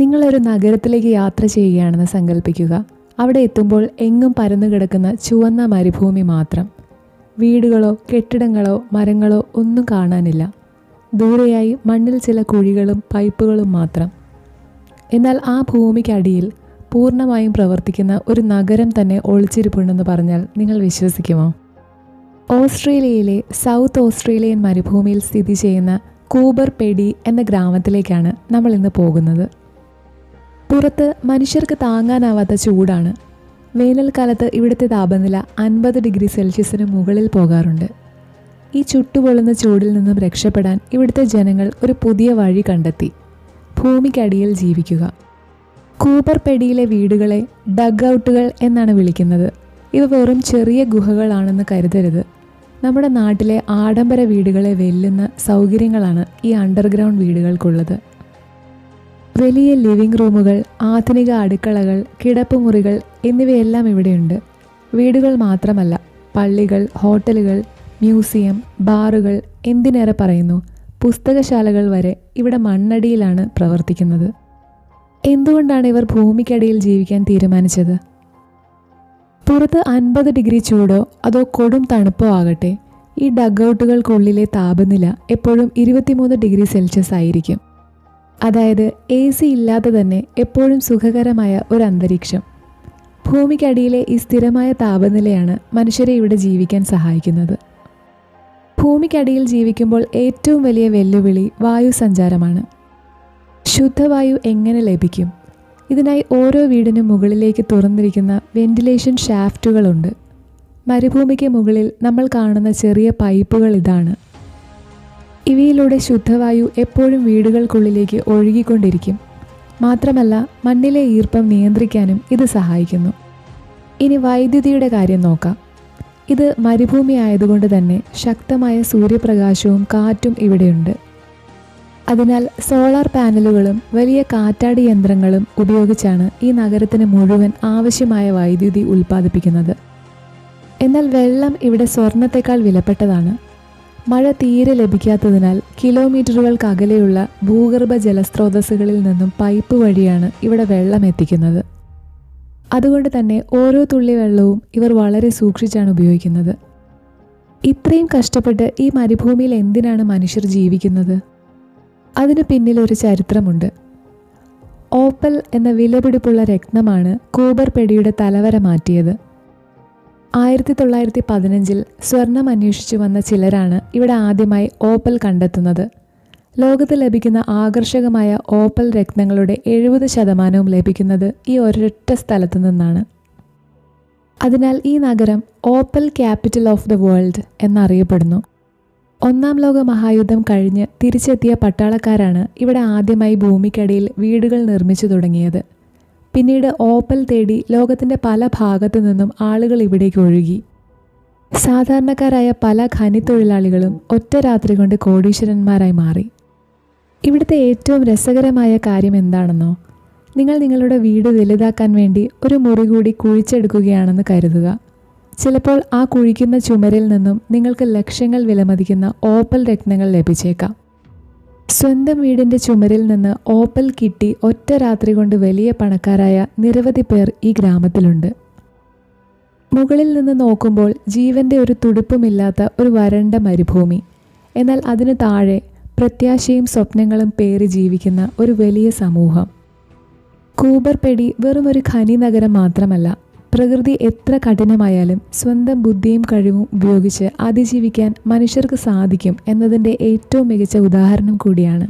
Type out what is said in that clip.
നിങ്ങളൊരു നഗരത്തിലേക്ക് യാത്ര ചെയ്യുകയാണെന്ന് സങ്കല്പിക്കുക. അവിടെ എത്തുമ്പോൾ എങ്ങും പരന്നു കിടക്കുന്ന ചുവന്ന മരുഭൂമി മാത്രം. വീടുകളോ കെട്ടിടങ്ങളോ മരങ്ങളോ ഒന്നും കാണാനില്ല. ദൂരെയായി മണ്ണിൽ ചില കുഴികളും പൈപ്പുകളും മാത്രം. എന്നാൽ ആ ഭൂമിക്കടിയിൽ പൂർണ്ണമായും പ്രവർത്തിക്കുന്ന ഒരു നഗരം തന്നെ ഒളിച്ചിരിപ്പുണ്ടെന്ന് പറഞ്ഞാൽ നിങ്ങൾ വിശ്വസിക്കുമോ? ഓസ്ട്രേലിയയിലെ സൗത്ത് ഓസ്ട്രേലിയൻ മരുഭൂമിയിൽ സ്ഥിതി ചെയ്യുന്ന കൂബർ പെഡി എന്ന ഗ്രാമത്തിലേക്കാണ് നമ്മൾ ഇന്ന് പോകുന്നത്. പുറത്ത് മനുഷ്യർക്ക് താങ്ങാനാവാത്ത ചൂടാണ്. വേനൽക്കാലത്ത് ഇവിടുത്തെ താപനില 50 ഡിഗ്രി സെൽഷ്യസിന് മുകളിൽ പോകാറുണ്ട്. ഈ ചുട്ടുപൊള്ളുന്ന ചൂടിൽ നിന്നും രക്ഷപ്പെടാൻ ഇവിടുത്തെ ജനങ്ങൾ ഒരു പുതിയ വഴി കണ്ടെത്തി: ഭൂമിക്കടിയിൽ ജീവിക്കുക. കൂബർ പെഡിയിലെ വീടുകളെ ഡഗ് ഔട്ടുകൾ എന്നാണ് വിളിക്കുന്നത്. ഇവ വെറും ചെറിയ ഗുഹകളാണെന്ന് കരുതരുത്. നമ്മുടെ നാട്ടിലെ ആഡംബര വീടുകളെ വെല്ലുന്ന സൗകര്യങ്ങളാണ് ഈ അണ്ടർഗ്രൗണ്ട് വീടുകൾക്കുള്ളത്. വലിയ ലിവിംഗ് റൂമുകൾ, ആധുനിക അടുക്കളകൾ, കിടപ്പുമുറികൾ എന്നിവയെല്ലാം ഇവിടെയുണ്ട്. വീടുകൾ മാത്രമല്ല, പള്ളികൾ, ഹോട്ടലുകൾ, മ്യൂസിയം, ബാറുകൾ, എന്തിനേറെ പറയുന്നു, പുസ്തകശാലകൾ വരെ ഇവിടെ മണ്ണടിയിലാണ് പ്രവർത്തിക്കുന്നത്. എന്തുകൊണ്ടാണ് ഇവർ ഭൂമിക്കടിയിൽ ജീവിക്കാൻ തീരുമാനിച്ചത്? പുറത്ത് 50 ഡിഗ്രി ചൂടോ അതോ കൊടും തണുപ്പോ ആകട്ടെ, ഈ ഡഗ് ഔട്ടുകൾക്കുള്ളിലെ താപനില എപ്പോഴും 23 ഡിഗ്രി സെൽഷ്യസ് ആയിരിക്കും. അതായത് AC ഇല്ലാതെ തന്നെ എപ്പോഴും സുഖകരമായ ഒരു അന്തരീക്ഷം. ഭൂമിക്കടിയിലെ ഈ സ്ഥിരമായ താപനിലയാണ് മനുഷ്യരെ ഇവിടെ ജീവിക്കാൻ സഹായിക്കുന്നത്. ഭൂമിക്കടിയിൽ ജീവിക്കുമ്പോൾ ഏറ്റവും വലിയ വെല്ലുവിളി വായു സഞ്ചാരമാണ്. ശുദ്ധവായു എങ്ങനെ ലഭിക്കും? ഇതിനായി ഓരോ വീടിനും മുകളിലേക്ക് തുറന്നിരിക്കുന്ന വെന്റിലേഷൻ ഷാഫ്റ്റുകളുണ്ട്. മരുഭൂമിക്ക് മുകളിൽ നമ്മൾ കാണുന്ന ചെറിയ പൈപ്പുകൾ ഇതാണ്. ഇവയിലൂടെ ശുദ്ധവായു എപ്പോഴും വീടുകൾക്കുള്ളിലേക്ക് ഒഴുകിക്കൊണ്ടിരിക്കും. മാത്രമല്ല, മണ്ണിലെ ഈർപ്പം നിയന്ത്രിക്കാനും ഇത് സഹായിക്കുന്നു. ഇനി വൈദ്യുതിയുടെ കാര്യം നോക്കാം. ഇത് മരുഭൂമി ആയതുകൊണ്ട് തന്നെ ശക്തമായ സൂര്യപ്രകാശവും കാറ്റും ഇവിടെയുണ്ട്. അതിനാൽ സോളാർ പാനലുകളും വലിയ കാറ്റാടി യന്ത്രങ്ങളും ഉപയോഗിച്ചാണ് ഈ നഗരത്തിന് മുഴുവൻ ആവശ്യമായ വൈദ്യുതി ഉൽപ്പാദിപ്പിക്കുന്നത്. എന്നാൽ വെള്ളം ഇവിടെ സ്വർണത്തേക്കാൾ വിലപ്പെട്ടതാണ്. മഴ തീരെ ലഭിക്കാത്തതിനാൽ കിലോമീറ്ററുകൾക്ക് അകലെയുള്ള ഭൂഗർഭ ജലസ്രോതസ്സുകളിൽ നിന്നും പൈപ്പ് വഴിയാണ് ഇവിടെ വെള്ളം എത്തിക്കുന്നത്. അതുകൊണ്ട് തന്നെ ഓരോ തുള്ളി വെള്ളവും ഇവർ വളരെ സൂക്ഷിച്ചാണ് ഉപയോഗിക്കുന്നത്. ഇത്രയും കഷ്ടപ്പെട്ട് ഈ മരുഭൂമിയിൽ എന്തിനാണ് മനുഷ്യർ ജീവിക്കുന്നത്? അതിനു പിന്നിൽ ഒരു ചരിത്രമുണ്ട്. ഓപ്പൽ എന്ന വിലപിടിപ്പുള്ള രത്നമാണ് കൂബർ പെഡിയുടെ തലവര മാറ്റിയത്. 1915 സ്വർണം അന്വേഷിച്ചു വന്ന ചിലരാണ് ഇവിടെ ആദ്യമായി ഓപ്പൽ കണ്ടെത്തുന്നത്. ലോകത്ത് ലഭിക്കുന്ന ആകർഷകമായ ഓപ്പൽ രത്നങ്ങളുടെ 70% ലഭിക്കുന്നത് ഈ ഒരൊറ്റ സ്ഥലത്തു നിന്നാണ്. അതിനാൽ ഈ നഗരം opal capital of the world എന്നറിയപ്പെടുന്നു. 1-ാം ലോക മഹായുദ്ധം കഴിഞ്ഞ് തിരിച്ചെത്തിയ പട്ടാളക്കാരാണ് ഇവിടെ ആദ്യമായി ഭൂമിക്കടിയിൽ വീടുകൾ നിർമ്മിച്ചു തുടങ്ങിയത്. പിന്നീട് ഓപ്പൽ തേടി ലോകത്തിൻ്റെ പല ഭാഗത്തു നിന്നും ആളുകൾ ഇവിടേക്ക് ഒഴുകി. സാധാരണക്കാരായ പല ഖനിത്തൊഴിലാളികളും ഒറ്റ രാത്രി കൊണ്ട് കോടീശ്വരന്മാരായി മാറി. ഇവിടുത്തെ ഏറ്റവും രസകരമായ കാര്യം എന്താണെന്നോ? നിങ്ങൾ നിങ്ങളുടെ വീട് വലുതാക്കാൻ വേണ്ടി ഒരു മുറി കൂടി കുഴിച്ചെടുക്കുകയാണെന്ന് കരുതുക. ചിലപ്പോൾ ആ കുഴിക്കുന്ന ചുമരിൽ നിന്നും നിങ്ങൾക്ക് ലക്ഷങ്ങൾ വിലമതിക്കുന്ന ഓപ്പൽ രത്നങ്ങൾ ലഭിച്ചേക്കാം. സ്വന്തം വീടിൻ്റെ ചുമരിൽ നിന്ന് ഓപ്പൽ കിട്ടി ഒറ്റ രാത്രി കൊണ്ട് വലിയ പണക്കാരായ നിരവധി പേർ ഈ ഗ്രാമത്തിലുണ്ട്. മുകളിൽ നിന്ന് നോക്കുമ്പോൾ ജീവൻ്റെ ഒരു തുടിപ്പുമില്ലാത്ത ഒരു വരണ്ട മരുഭൂമി. എന്നാൽ അതിനു താഴെ പ്രത്യാശയും സ്വപ്നങ്ങളും പേറി ജീവിക്കുന്ന ഒരു വലിയ സമൂഹം. കൂബർ പെഡി വെറും ഒരു ഖനി നഗരം മാത്രമല്ല. പ്രകൃതി എത്ര കഠിനമായാലും സ്വന്തം ബുദ്ധിയും കഴിവും ഉപയോഗിച്ച് അതിജീവിക്കാൻ മനുഷ്യർക്ക് സാധിക്കും എന്നതിൻ്റെ ഏറ്റവും മികച്ച ഉദാഹരണം കൂടിയാണ്.